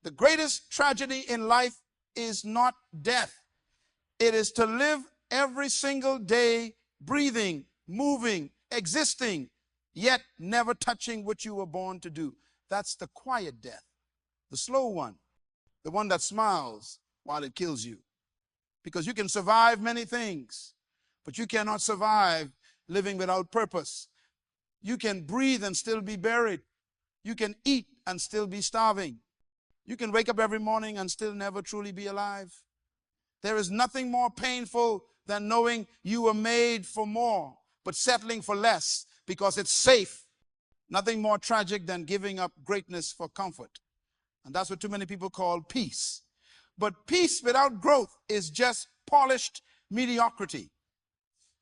The greatest tragedy in life is not death. It is to live every single day breathing, moving, existing, yet never touching what you were born to do. That's the quiet death, the slow one, the one that smiles while it kills you. Because you can survive many things, but you cannot survive living without purpose. You can breathe and still be buried. You can eat and still be starving. You can wake up every morning and still never truly be alive. There is nothing more painful than knowing you were made for more, but settling for less because it's safe. Nothing more tragic than giving up greatness for comfort. And that's what too many people call peace. But peace without growth is just polished mediocrity.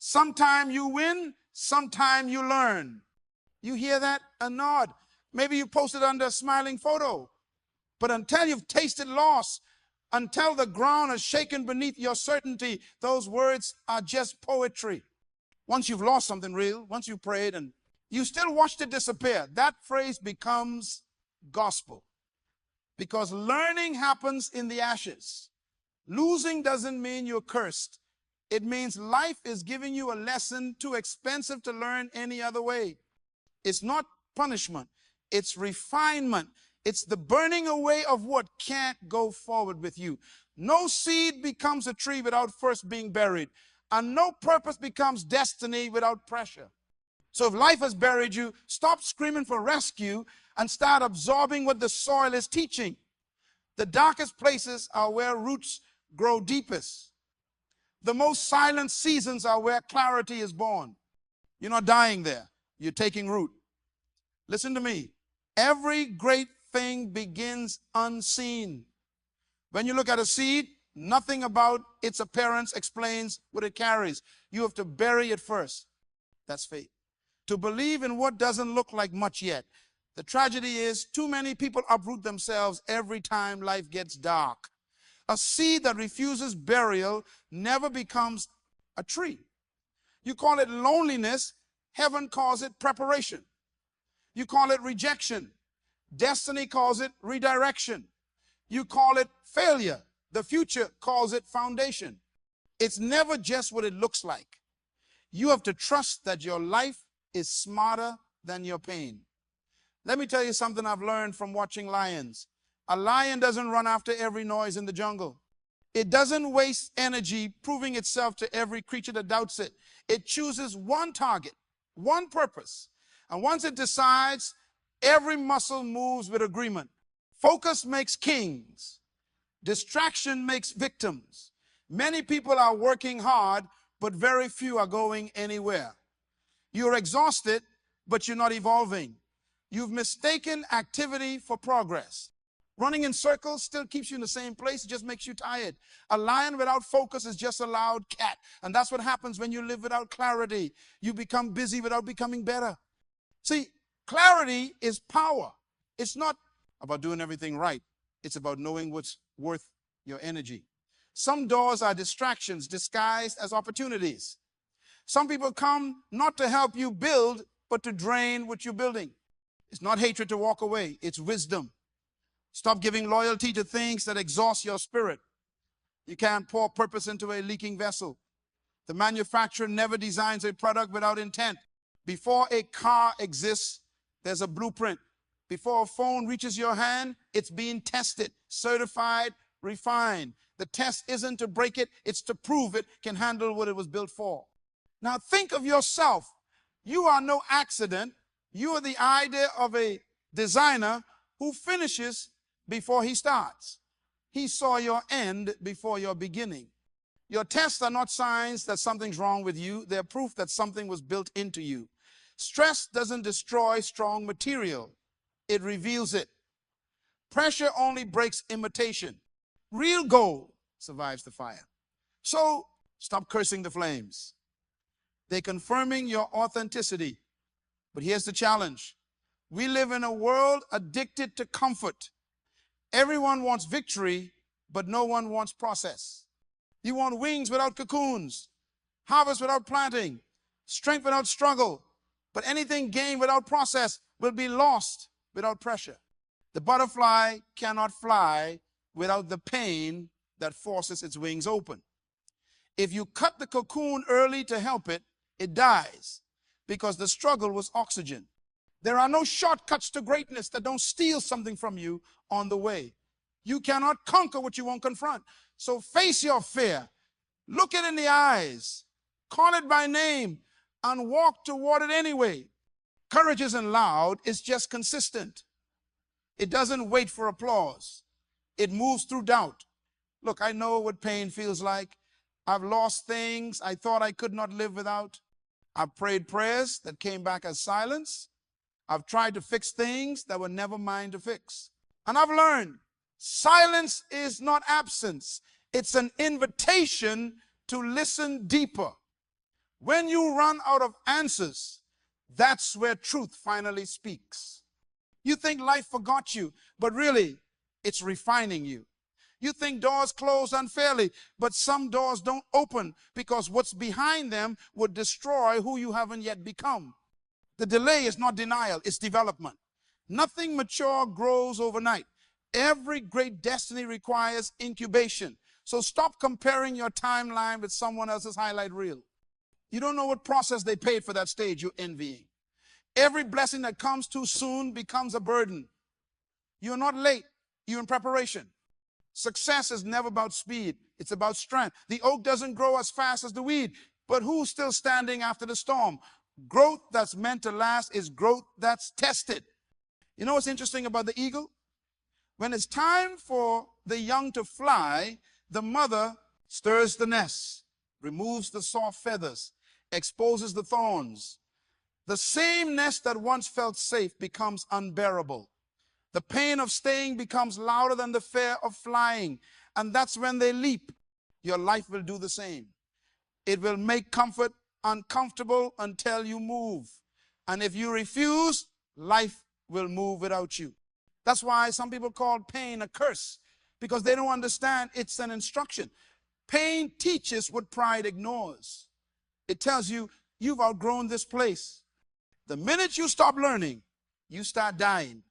Sometime you win, sometime you learn. You hear that? A nod. Maybe you posted under a smiling photo. But until you've tasted loss, until the ground is shaken beneath your certainty, those words are just poetry. Once you've lost something real, once you prayed and you still watched it disappear, that phrase becomes gospel. Because learning happens in the ashes. Losing doesn't mean you're cursed. It means life is giving you a lesson too expensive to learn any other way. It's not punishment. It's refinement. It's the burning away of what can't go forward with you. No seed becomes a tree without first being buried. And no purpose becomes destiny without pressure. So if life has buried you, stop screaming for rescue and start absorbing what the soil is teaching. The darkest places are where roots grow deepest. The most silent seasons are where clarity is born. You're not dying there. You're taking root. Listen to me. Every great thing begins unseen. When you look at a seed, nothing about its appearance explains what it carries. You have to bury it first. That's faith. To believe in what doesn't look like much yet. The tragedy is too many people uproot themselves every time life gets dark. A seed that refuses burial never becomes a tree. You call it loneliness, heaven calls it preparation. You call it rejection, destiny calls it redirection. You call it failure, the future calls it foundation. It's never just what it looks like. You have to trust that your life is smarter than your pain. Let me tell you something I've learned from watching lions. A lion doesn't run after every noise in the jungle. It doesn't waste energy proving itself to every creature that doubts it. It chooses one target, one purpose. And once it decides, every muscle moves with agreement. Focus makes kings. Distraction makes victims. Many people are working hard, but very few are going anywhere. You're exhausted, but you're not evolving. You've mistaken activity for progress. Running in circles still keeps you in the same place. It just makes you tired. A lion without focus is just a loud cat. And that's what happens when you live without clarity. You become busy without becoming better. See, clarity is power. It's not about doing everything right. It's about knowing what's worth your energy. Some doors are distractions disguised as opportunities. Some people come not to help you build, but to drain what you're building. It's not hatred to walk away. It's wisdom. Stop giving loyalty to things that exhaust your spirit. You can't pour purpose into a leaking vessel. The manufacturer never designs a product without intent. Before a car exists, there's a blueprint. Before a phone reaches your hand, it's being tested, certified, refined. The test isn't to break it, it's to prove it can handle what it was built for. Now think of yourself. You are no accident. You are the idea of a designer who finishes before he starts. He saw your end before your beginning. Your tests are not signs that something's wrong with you. They're proof that something was built into you. Stress doesn't destroy strong material. It reveals it. Pressure only breaks imitation. Real gold survives the fire. So stop cursing the flames. They're confirming your authenticity. But here's the challenge. We live in a world addicted to comfort. Everyone wants victory, but no one wants process. You want wings without cocoons, harvest without planting, strength without struggle. But anything gained without process will be lost without pressure. The butterfly cannot fly without the pain that forces its wings open. If you cut the cocoon early to help it, it dies because the struggle was oxygen. There are no shortcuts to greatness that don't steal something from you on the way. You cannot conquer what you won't confront. So face your fear, look it in the eyes, call it by name, and walk toward it anyway. Courage isn't loud, it's just consistent. It doesn't wait for applause. It moves through doubt. Look, I know what pain feels like. I've lost things I thought I could not live without. I've prayed prayers that came back as silence. I've tried to fix things that were never mine to fix. And I've learned silence is not absence. It's an invitation to listen deeper. When you run out of answers, that's where truth finally speaks. You think life forgot you, but really, it's refining you. You think doors close unfairly, but some doors don't open because what's behind them would destroy who you haven't yet become. The delay is not denial, it's development. Nothing mature grows overnight. Every great destiny requires incubation. So stop comparing your timeline with someone else's highlight reel. You don't know what process they paid for that stage you're envying. Every blessing that comes too soon becomes a burden. You're not late, you're in preparation. Success is never about speed, it's about strength. The oak doesn't grow as fast as the weed, but who's still standing after the storm? Growth that's meant to last is growth that's tested. You know what's interesting about the eagle? When it's time for the young to fly, the mother stirs the nest, removes the soft feathers, exposes the thorns. The same nest that once felt safe becomes unbearable. The pain of staying becomes louder than the fear of flying. And that's when they leap. Your life will do the same. It will make comfort uncomfortable until you move. And if you refuse, life will move without you. That's why some people call pain a curse, because they don't understand it's an instruction. Pain teaches what pride ignores. It tells you, you've outgrown this place. The minute you stop learning, you start dying.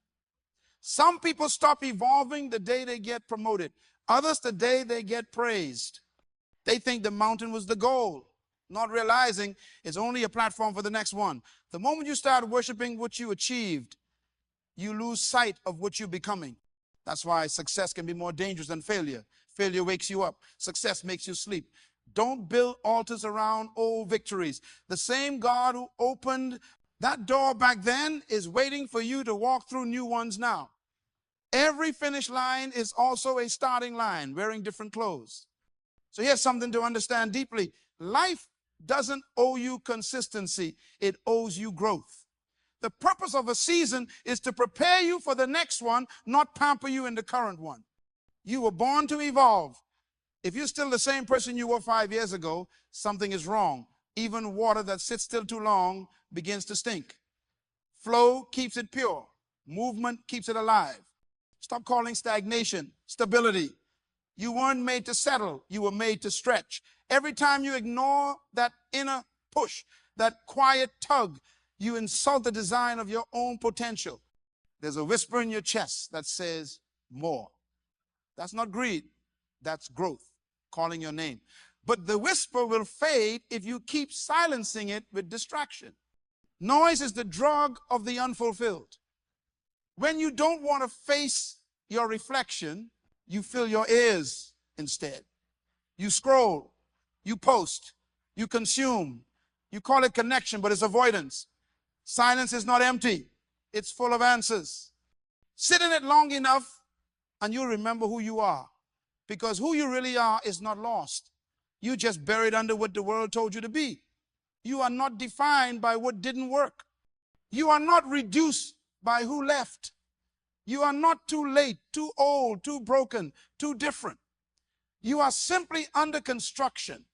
Some people stop evolving the day they get promoted. Others the day they get praised. They think the mountain was the goal, not realizing it's only a platform for the next one. The moment you start worshiping what you achieved, you lose sight of what you're becoming. That's why success can be more dangerous than failure. Failure wakes you up. Success makes you sleep. Don't build altars around old victories. The same God who opened that door back then is waiting for you to walk through new ones now. Every finish line is also a starting line, wearing different clothes. So here's something to understand deeply. Life doesn't owe you consistency. It owes you growth. The purpose of a season is to prepare you for the next one, not pamper you in the current one. You were born to evolve. If you're still the same person you were 5 years ago, something is wrong. Even water that sits still too long begins to stink. Flow keeps it pure. Movement keeps it alive. Stop calling stagnation stability. You weren't made to settle. You were made to stretch. Every time you ignore that inner push, that quiet tug, you insult the design of your own potential. There's a whisper in your chest that says more. That's not greed. That's growth, calling your name. But the whisper will fade if you keep silencing it with distraction. Noise is the drug of the unfulfilled. When you don't want to face your reflection, you fill your ears instead. You scroll, you post, you consume. You call it connection, but it's avoidance. Silence is not empty. It's full of answers. Sit in it long enough and you'll remember who you are. Because who you really are is not lost. You just buried under what the world told you to be. You are not defined by what didn't work. You are not reduced by who left. You are not too late, too old, too broken, too different. You are simply under construction.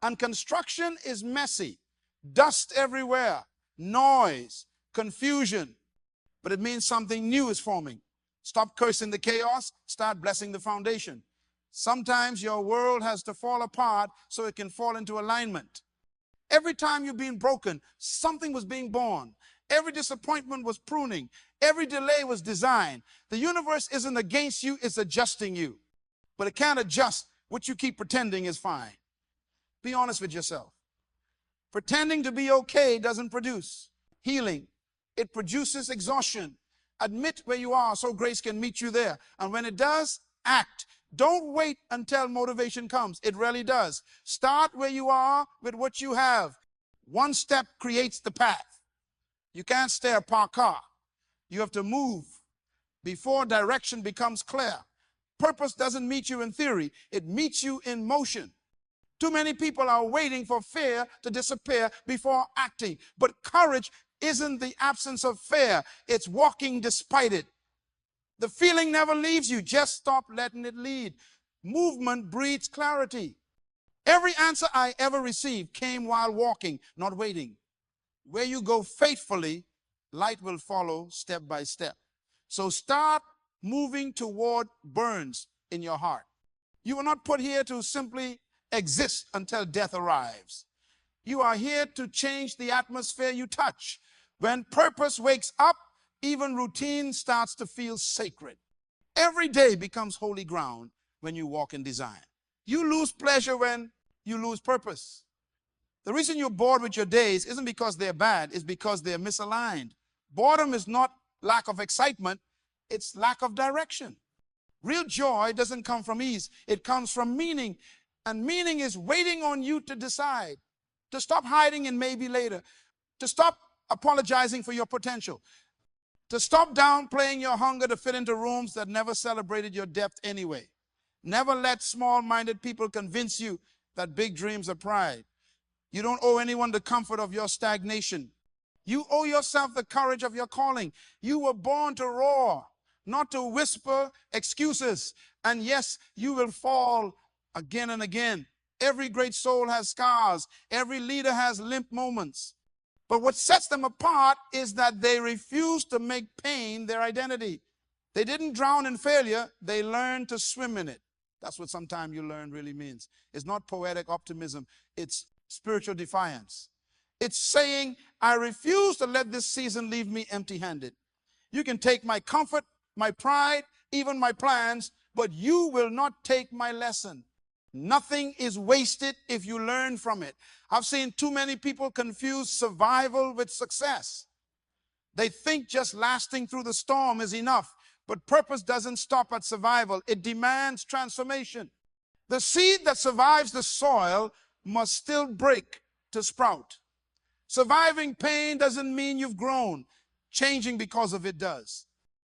And construction is messy. Dust everywhere, noise, confusion. But it means something new is forming. Stop cursing the chaos, start blessing the foundation. Sometimes your world has to fall apart so it can fall into alignment. Every time you're being broken, something was being born. Every disappointment was pruning. Every delay was designed. The universe isn't against you, it's adjusting you. But it can't adjust what you keep pretending is fine. Be honest with yourself. Pretending to be okay doesn't produce healing. It produces exhaustion. Admit where you are so grace can meet you there. And when it does, act. Don't wait until motivation comes. It really does. Start where you are with what you have. One step creates the path. You can't stay a parked car. You have to move before direction becomes clear. Purpose doesn't meet you in theory. It meets you in motion. Too many people are waiting for fear to disappear before acting. But courage isn't the absence of fear. It's walking despite it. The feeling never leaves you. Just stop letting it lead. Movement breeds clarity. Every answer I ever received came while walking, not waiting. Where you go faithfully, light will follow step by step. So start moving toward burns in your heart. You were not put here to simply exist until death arrives. You are here to change the atmosphere you touch. When purpose wakes up, even routine starts to feel sacred. Every day becomes holy ground when you walk in design. You lose pleasure when you lose purpose. The reason you're bored with your days isn't because they're bad, it's because they're misaligned. Boredom is not lack of excitement, it's lack of direction. Real joy doesn't come from ease, it comes from meaning. And meaning is waiting on you to decide, to stop hiding and maybe later, to stop apologizing for your potential, to stop downplaying your hunger to fit into rooms that never celebrated your depth anyway. Never let small-minded people convince you that big dreams are pride. You don't owe anyone the comfort of your stagnation. You owe yourself the courage of your calling. You were born to roar, not to whisper excuses. And yes, you will fall again and again. Every great soul has scars. Every leader has limp moments. But what sets them apart is that they refuse to make pain their identity. They didn't drown in failure. They learned to swim in it. That's what sometimes you learn really means. It's not poetic optimism. It's spiritual defiance. It's saying, I refuse to let this season leave me empty-handed. You can take my comfort, my pride, even my plans, but you will not take my lesson. Nothing is wasted if you learn from it. I've seen too many people confuse survival with success. They think just lasting through the storm is enough, but purpose doesn't stop at survival. It demands transformation. The seed that survives the soil must still break to sprout. Surviving pain doesn't mean you've grown. Changing because of it does.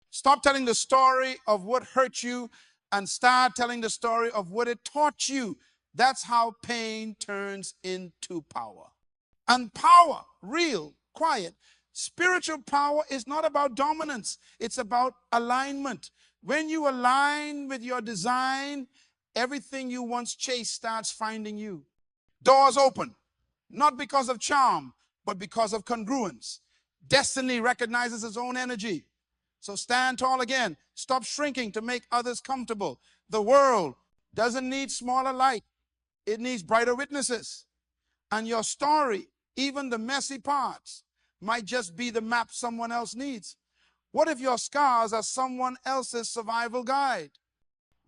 Stop telling the story of what hurt you and start telling the story of what it taught you. That's how pain turns into power. And power, real, quiet, spiritual power is not about dominance. It's about alignment. When you align with your design, everything you once chased starts finding you. Doors open, not because of charm, but because of congruence. Destiny recognizes its own energy. So stand tall again. Stop shrinking to make others comfortable. The world doesn't need smaller light. It needs brighter witnesses. And your story, even the messy parts, might just be the map someone else needs. What if your scars are someone else's survival guide?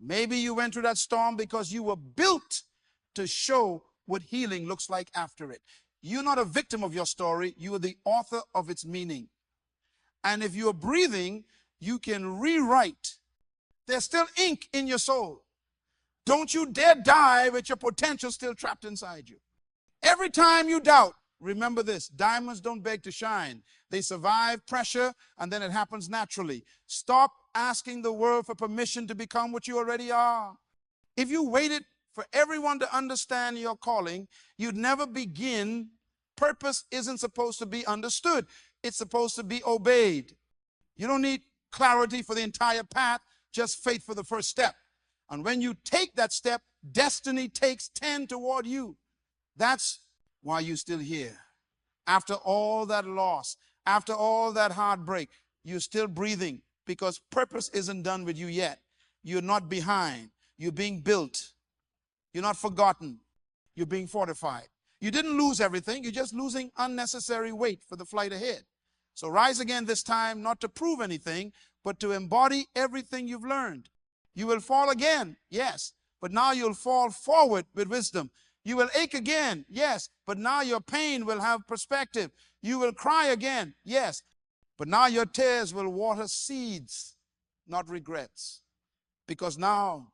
Maybe you went through that storm because you were built to show what healing looks like after it. You're not a victim of your story. You are the author of its meaning. And if you're breathing, you can rewrite. There's still ink in your soul. Don't you dare die with your potential still trapped inside you. Every time you doubt, remember this, diamonds don't beg to shine. They survive pressure, and then it happens naturally. Stop asking the world for permission to become what you already are. If you waited for everyone to understand your calling, you'd never begin. Purpose isn't supposed to be understood. It's supposed to be obeyed. You don't need clarity for the entire path, just faith for the first step. And when you take that step, destiny takes 10 toward you. That's why you're still here. After all that loss, after all that heartbreak, you're still breathing because purpose isn't done with you yet. You're not behind. You're being built. You're not forgotten. You're being fortified. You didn't lose everything. You're just losing unnecessary weight for the flight ahead. So rise again this time, not to prove anything, but to embody everything you've learned. You will fall again, yes, but now you'll fall forward with wisdom. You will ache again, yes, but now your pain will have perspective. You will cry again, yes, but now your tears will water seeds, not regrets. Because now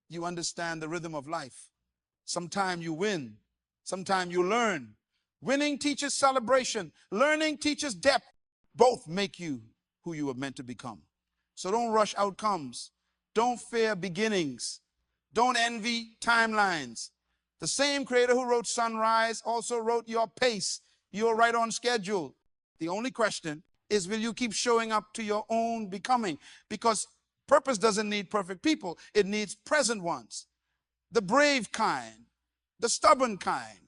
you understand the rhythm of life. Sometime you win, sometime you learn. Winning teaches celebration, learning teaches depth. Both make you who you were meant to become. So don't rush outcomes. Don't fear beginnings. Don't envy timelines. The same creator who wrote Sunrise also wrote your pace. You're right on schedule. The only question is, will you keep showing up to your own becoming? Because purpose doesn't need perfect people. It needs present ones. The brave kind, the stubborn kind,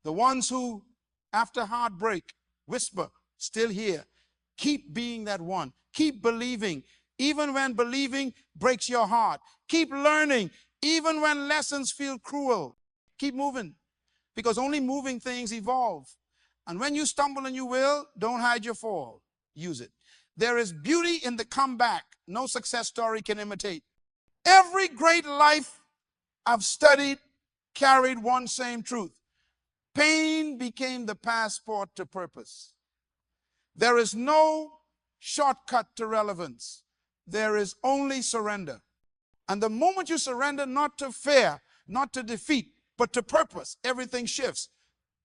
the ones who, after heartbreak, whisper, still here. Keep being that one. Keep believing, even when believing breaks your heart. Keep learning, even when lessons feel cruel. Keep moving, because only moving things evolve. And when you stumble, and you will, don't hide your fall. Use it. There is beauty in the comeback no success story can imitate. Every great life I've studied carried one same truth. Pain became the passport to purpose. There is no shortcut to relevance. There is only surrender. And the moment you surrender, not to fear, not to defeat, but to purpose, everything shifts.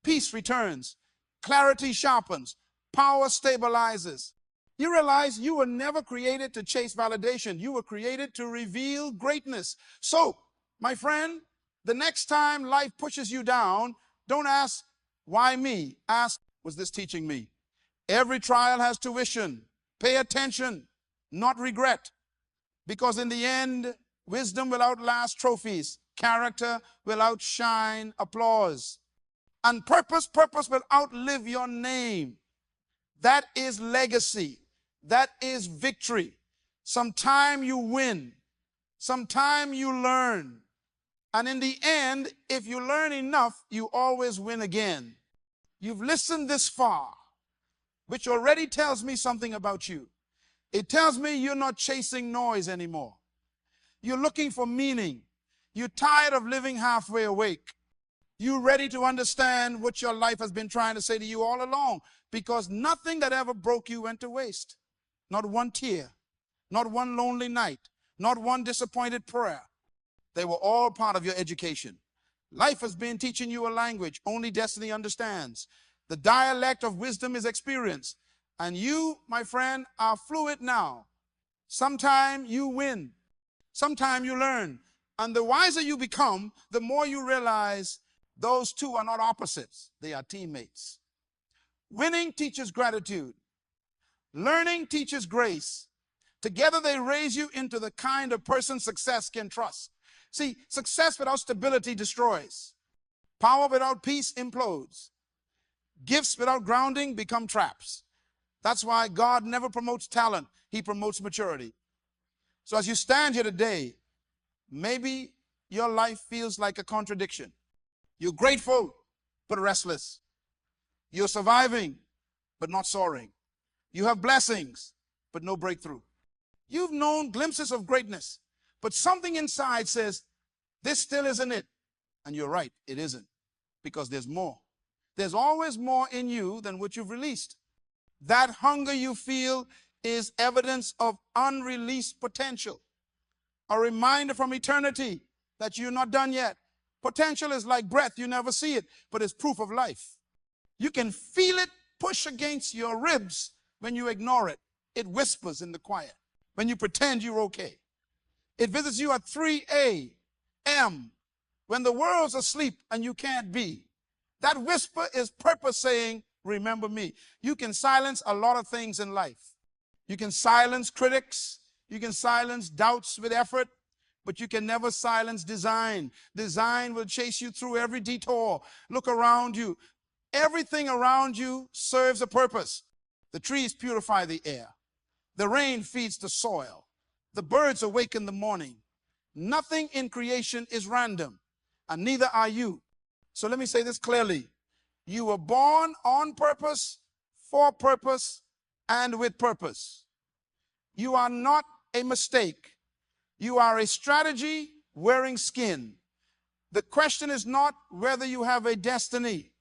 Peace returns. Clarity sharpens. Power stabilizes. You realize you were never created to chase validation. You were created to reveal greatness. So, my friend, the next time life pushes you down, don't ask, why me? Ask, was this teaching me? Every trial has tuition. Pay attention, not regret. Because in the end, wisdom will outlast trophies. Character will outshine applause. And purpose will outlive your name. That is legacy. That is victory. Sometime you win. Sometime you learn. And in the end, if you learn enough, you always win again. You've listened this far, which already tells me something about you. It tells me you're not chasing noise anymore. You're looking for meaning. You're tired of living halfway awake. You're ready to understand what your life has been trying to say to you all along, because nothing that ever broke you went to waste. Not one tear, not one lonely night, not one disappointed prayer. They were all part of your education. Life has been teaching you a language only destiny understands. The dialect of wisdom is experience. And you, my friend, are fluid now. Sometime you win. Sometime you learn. And the wiser you become, the more you realize those two are not opposites. They are teammates. Winning teaches gratitude. Learning teaches grace. Together they raise you into the kind of person success can trust. See, success without stability destroys. Power without peace implodes. Gifts without grounding become traps. That's why God never promotes talent. He promotes maturity. So as you stand here today, maybe your life feels like a contradiction. You're grateful, but restless. You're surviving, but not soaring. You have blessings, but no breakthrough. You've known glimpses of greatness, but something inside says, this still isn't it. And you're right, it isn't, because there's more. There's always more in you than what you've released. That hunger you feel is evidence of unreleased potential, a reminder from eternity that you're not done yet. Potential is like breath. You never see it, but it's proof of life. You can feel it push against your ribs when you ignore it. It whispers in the quiet when you pretend you're okay. It visits you at 3 a.m. when the world's asleep and you can't be. That whisper is purpose saying, remember me. You can silence a lot of things in life. You can silence critics. You can silence doubts with effort, but you can never silence design. Design will chase you through every detour. Look around you. Everything around you serves a purpose. The trees purify the air. The rain feeds the soil. The birds awake in the morning. Nothing in creation is random, and neither are you. So let me say this clearly. You were born on purpose, for purpose, and with purpose. You are not a mistake. You are a strategy wearing skin. The question is not whether you have a destiny.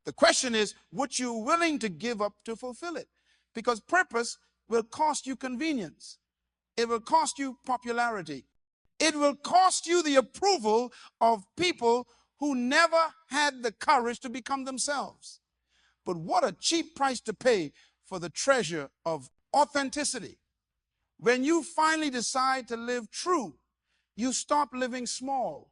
The question is, what you're willing to give up to fulfill it. Because purpose will cost you convenience. It will cost you popularity. It will cost you the approval of people who never had the courage to become themselves. But what a cheap price to pay for the treasure of authenticity. When you finally decide to live true, you stop living small.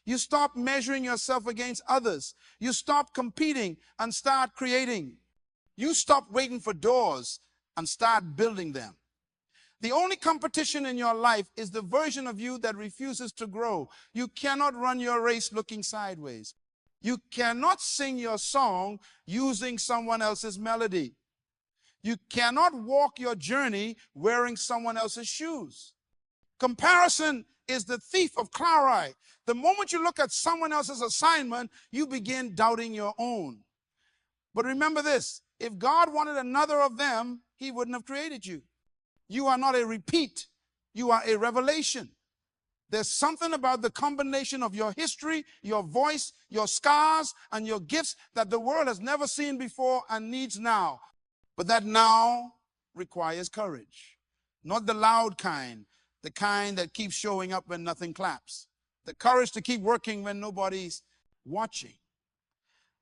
You stop measuring yourself against others. You stop competing and start creating. You stop waiting for doors and start building them. The only competition in your life is the version of you that refuses to grow. You cannot run your race looking sideways. You cannot sing your song using someone else's melody. You cannot walk your journey wearing someone else's shoes. Comparison is the thief of clarity. The moment you look at someone else's assignment, you begin doubting your own. But remember this, if God wanted another of them, he wouldn't have created you. You are not a repeat. You are a revelation. There's something about the combination of your history, your voice, your scars, and your gifts that the world has never seen before and needs now. But that now requires courage. Not the loud kind, the kind that keeps showing up when nothing claps. The courage to keep working when nobody's watching.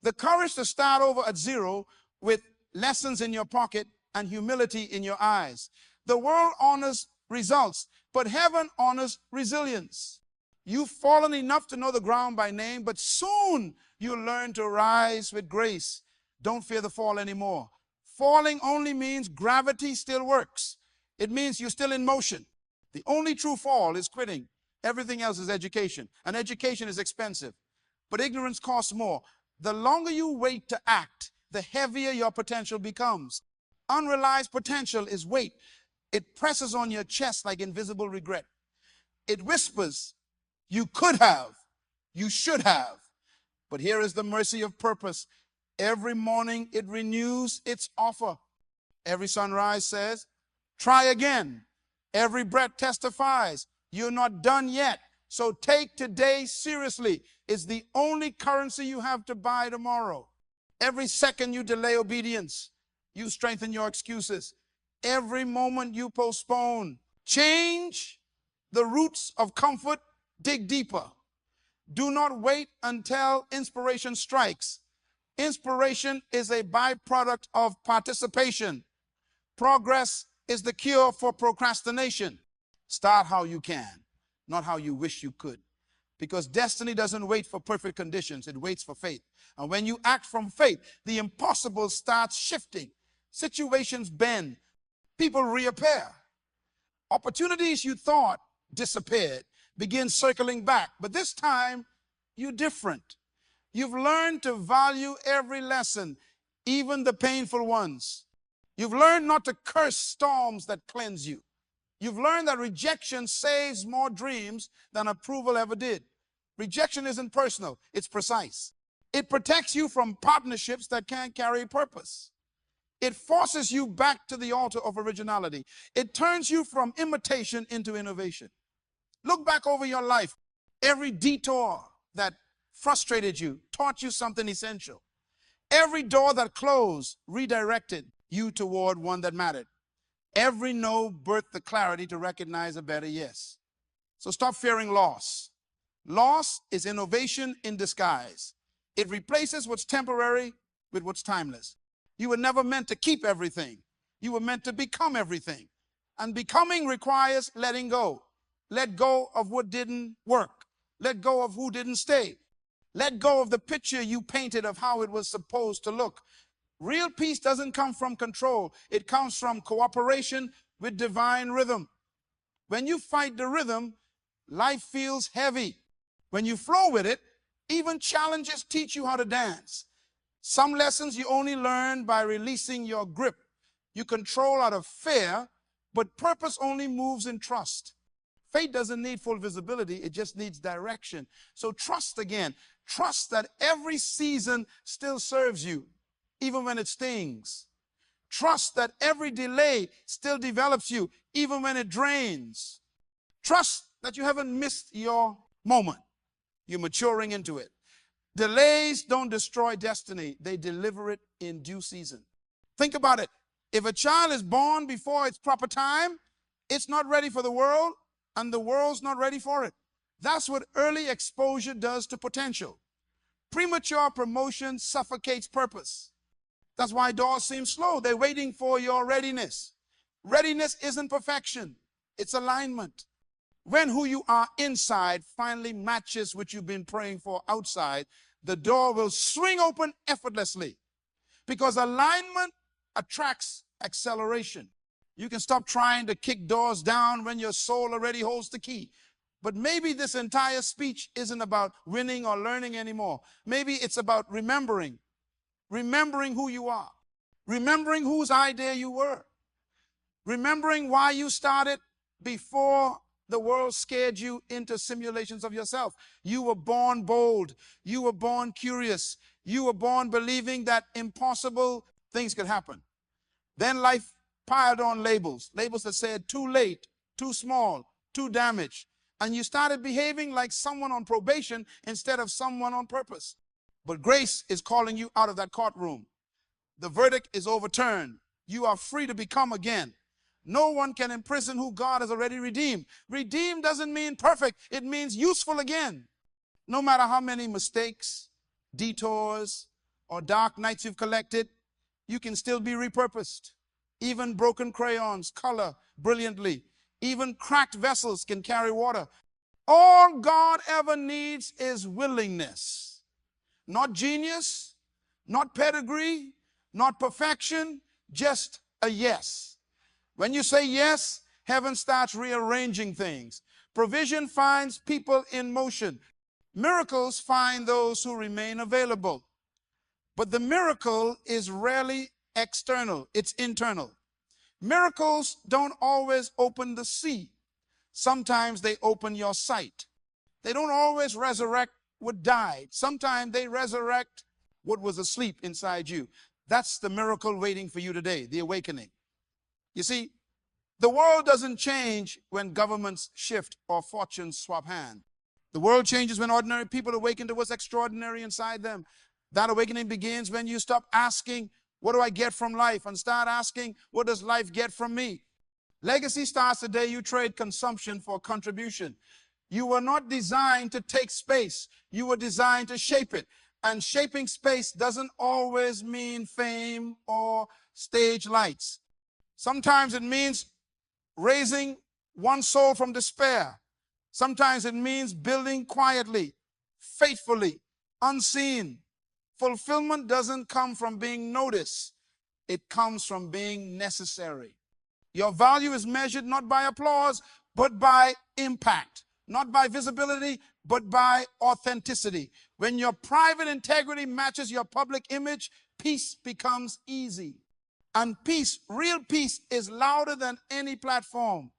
The courage to start over at zero with lessons in your pocket and humility in your eyes. The world honors results, but heaven honors resilience. You've fallen enough to know the ground by name, but soon you'll learn to rise with grace. Don't fear the fall anymore. Falling only means gravity still works. It means you're still in motion. The only true fall is quitting. Everything else is education, and education is expensive. But ignorance costs more. The longer you wait to act, the heavier your potential becomes. Unrealized potential is weight. It presses on your chest like invisible regret. It whispers, you could have, you should have. But here is the mercy of purpose. Every morning it renews its offer. Every sunrise says, try again. Every breath testifies, you're not done yet. So take today seriously. It's the only currency you have to buy tomorrow. Every second you delay obedience, you strengthen your excuses. Every moment you postpone, change the roots of comfort, dig deeper. Do not wait until inspiration strikes. Inspiration is a byproduct of participation. Progress is the cure for procrastination. Start how you can, not how you wish you could. Because destiny doesn't wait for perfect conditions, it waits for faith. And when you act from faith, the impossible starts shifting. Situations bend. People reappear. Opportunities you thought disappeared begin circling back. But this time, you're different. You've learned to value every lesson, even the painful ones. You've learned not to curse storms that cleanse you. You've learned that rejection saves more dreams than approval ever did. Rejection isn't personal, it's precise. It protects you from partnerships that can't carry purpose. It forces you back to the altar of originality. It turns you from imitation into innovation. Look back over your life. Every detour that frustrated you taught you something essential. Every door that closed redirected you toward one that mattered. Every no birthed the clarity to recognize a better yes. So stop fearing loss. Loss is innovation in disguise. It replaces what's temporary with what's timeless. You were never meant to keep everything. You were meant to become everything. And becoming requires letting go. Let go of what didn't work. Let go of who didn't stay. Let go of the picture you painted of how it was supposed to look. Real peace doesn't come from control. It comes from cooperation with divine rhythm. When you fight the rhythm, life feels heavy. When you flow with it, even challenges teach you how to dance. Some lessons you only learn by releasing your grip. You control out of fear, but purpose only moves in trust. Faith doesn't need full visibility, it just needs direction. So trust again. Trust that every season still serves you, even when it stings. Trust that every delay still develops you, even when it drains. Trust that you haven't missed your moment. You're maturing into it. Delays don't destroy destiny. They deliver it in due season. Think about it. If a child is born before its proper time, it's not ready for the world, and the world's not ready for it. That's what early exposure does to potential. Premature promotion suffocates purpose. That's why doors seem slow. They're waiting for your readiness. Readiness isn't perfection. It's alignment. When who you are inside finally matches what you've been praying for outside, the door will swing open effortlessly, because alignment attracts acceleration. You can stop trying to kick doors down when your soul already holds the key. But maybe this entire speech isn't about winning or learning anymore. Maybe it's about remembering who you are, remembering whose idea you were, remembering why you started before the world scared you into simulations of yourself. You were born bold. You were born curious. You were born believing that impossible things could happen. Then life piled on labels that said too late, too small, too damaged. And you started behaving like someone on probation instead of someone on purpose. But grace is calling you out of that courtroom. The verdict is overturned. You are free to become again. No one can imprison who God has already redeemed. Redeemed doesn't mean perfect. It means useful again. No matter how many mistakes, detours, or dark nights you've collected, you can still be repurposed. Even broken crayons color brilliantly. Even cracked vessels can carry water. All God ever needs is willingness. Not genius, not pedigree, not perfection, just a yes. When you say yes, heaven starts rearranging things. Provision finds people in motion. Miracles find those who remain available. But the miracle is rarely external, it's internal. Miracles don't always open the sea. Sometimes they open your sight. They don't always resurrect what died. Sometimes they resurrect what was asleep inside you. That's the miracle waiting for you today, the awakening. You see, the world doesn't change when governments shift or fortunes swap hands. The world changes when ordinary people awaken to what's extraordinary inside them. That awakening begins when you stop asking, what do I get from life? And start asking, what does life get from me? Legacy starts the day you trade consumption for contribution. You were not designed to take space. You were designed to shape it. And shaping space doesn't always mean fame or stage lights. Sometimes it means raising one soul from despair. Sometimes it means building quietly, faithfully, unseen. Fulfillment doesn't come from being noticed. It comes from being necessary. Your value is measured not by applause, but by impact. Not by visibility, but by authenticity. When your private integrity matches your public image, peace becomes easy. And peace, real peace, is louder than any platform.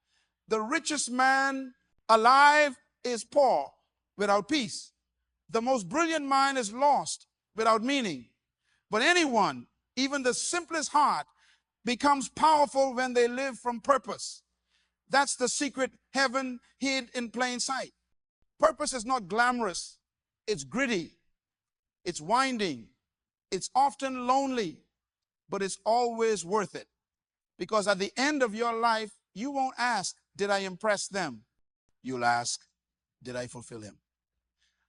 The richest man alive is poor without peace. The most brilliant mind is lost without meaning. But anyone, even the simplest heart, becomes powerful when they live from purpose. That's the secret heaven hid in plain sight. Purpose is not glamorous. It's gritty. It's winding. It's often lonely, but it's always worth it. Because at the end of your life, you won't ask, did I impress them? You'll ask, did I fulfill him?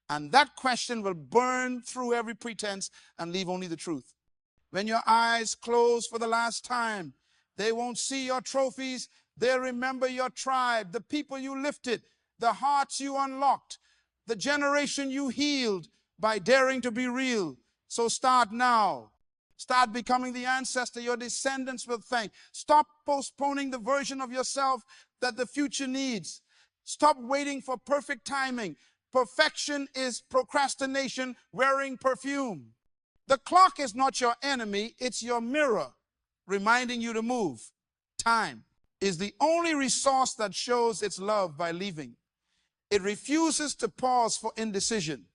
And that question will burn through every pretense and leave only the truth. When your eyes close for the last time, they won't see your trophies. They'll remember your tribe, the people you lifted, the hearts you unlocked, the generation you healed by daring to be real. So start now. Start becoming the ancestor your descendants will thank. Stop postponing the version of yourself that the future needs. Stop waiting for perfect timing. Perfection is procrastination wearing perfume. The clock is not your enemy, it's your mirror reminding you to move. Time is the only resource that shows its love by leaving. It refuses to pause for indecision.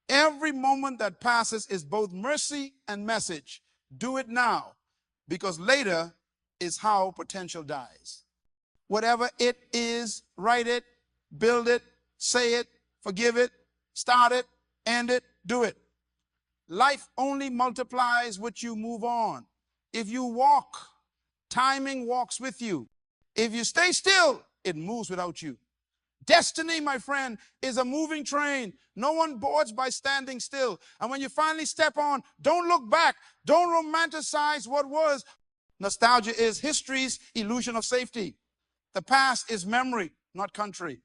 Every moment that passes is both mercy and message. Do it now. because later is how potential dies. Whatever it is, write it, build it, say it, forgive it, start it, end it, do it. Life only multiplies what you move on. If you walk, timing walks with you. If you stay still, it moves without you. Destiny, my friend, is a moving train. No one boards by standing still. And when you finally step on, don't look back. Don't romanticize what was. Nostalgia is history's illusion of safety. The past is memory, not country.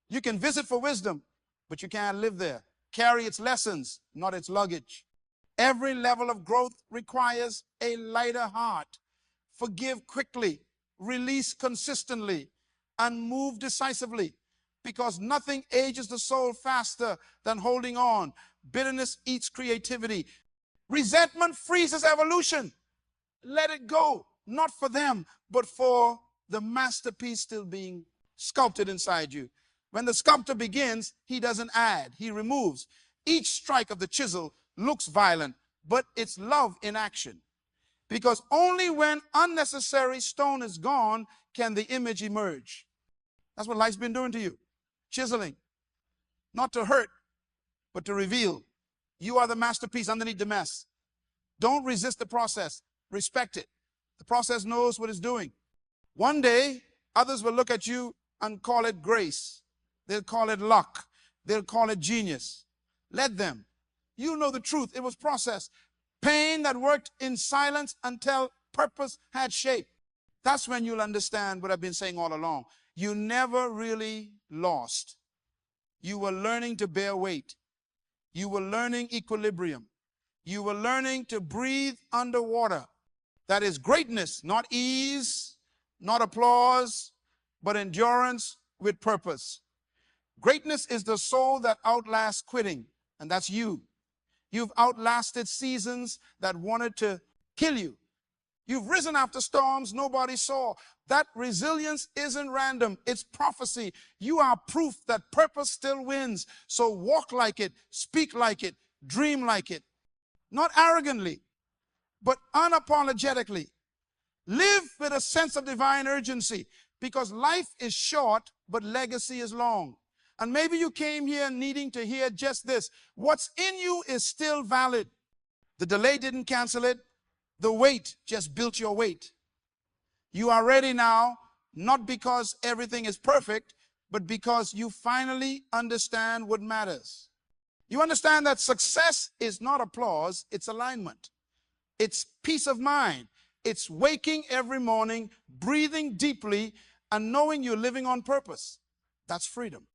You can visit for wisdom, but you can't live there. Carry its lessons, not its luggage. Every level of growth requires a lighter heart. Forgive quickly, release consistently, and move decisively, because nothing ages the soul faster than holding on. Bitterness eats creativity. Resentment freezes evolution. Let it go, not for them, but for the masterpiece still being sculpted inside you. When the sculptor begins, he doesn't add, he removes. Each strike of the chisel looks violent, but it's love in action. Because only when unnecessary stone is gone can the image emerge. That's what life's been doing to you. Chiseling. Not to hurt, but to reveal. You are the masterpiece underneath the mess. Don't resist the process. Respect it. The process knows what it's doing. One day, others will look at you and call it grace. They'll call it luck. They'll call it genius. Let them. You know the truth. It was process. Pain that worked in silence until purpose had shape. That's when you'll understand what I've been saying all along. You never really lost. You were learning to bear weight. You were learning equilibrium. You were learning to breathe underwater. That is greatness, not ease, not applause, but endurance with purpose. Greatness is the soul that outlasts quitting, and that's you. You've outlasted seasons that wanted to kill you. You've risen after storms nobody saw. That resilience isn't random, it's prophecy. You are proof that purpose still wins. So walk like it, speak like it, dream like it. Not arrogantly, but unapologetically. Live with a sense of divine urgency, because life is short, but legacy is long. And maybe you came here needing to hear just this. What's in you is still valid. The delay didn't cancel it. The wait just built your weight. You are ready now, not because everything is perfect, but because you finally understand what matters. You understand that success is not applause, it's alignment. It's peace of mind. It's waking every morning, breathing deeply, and knowing you're living on purpose. That's freedom.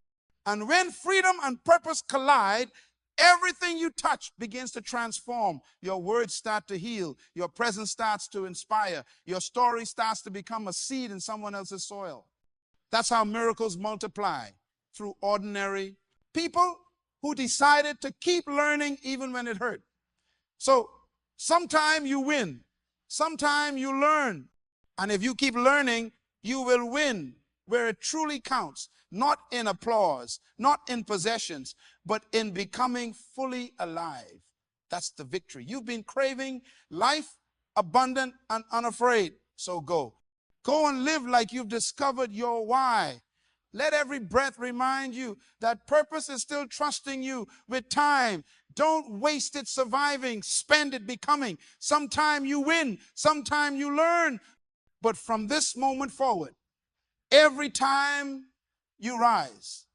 And when freedom and purpose collide, everything you touch begins to transform. Your words start to heal. Your presence starts to inspire. Your story starts to become a seed in someone else's soil. That's how miracles multiply, through ordinary people who decided to keep learning even when it hurt. So sometime you win, sometime you learn. And if you keep learning, you will win where it truly counts. Not in applause, not in possessions, but in becoming fully alive. That's the victory. You've been craving life abundant and unafraid, so go. Go and live like you've discovered your why. Let every breath remind you that purpose is still trusting you with time. Don't waste it surviving, spend it becoming. Sometime you win, sometime you learn. But from this moment forward, every time you rise,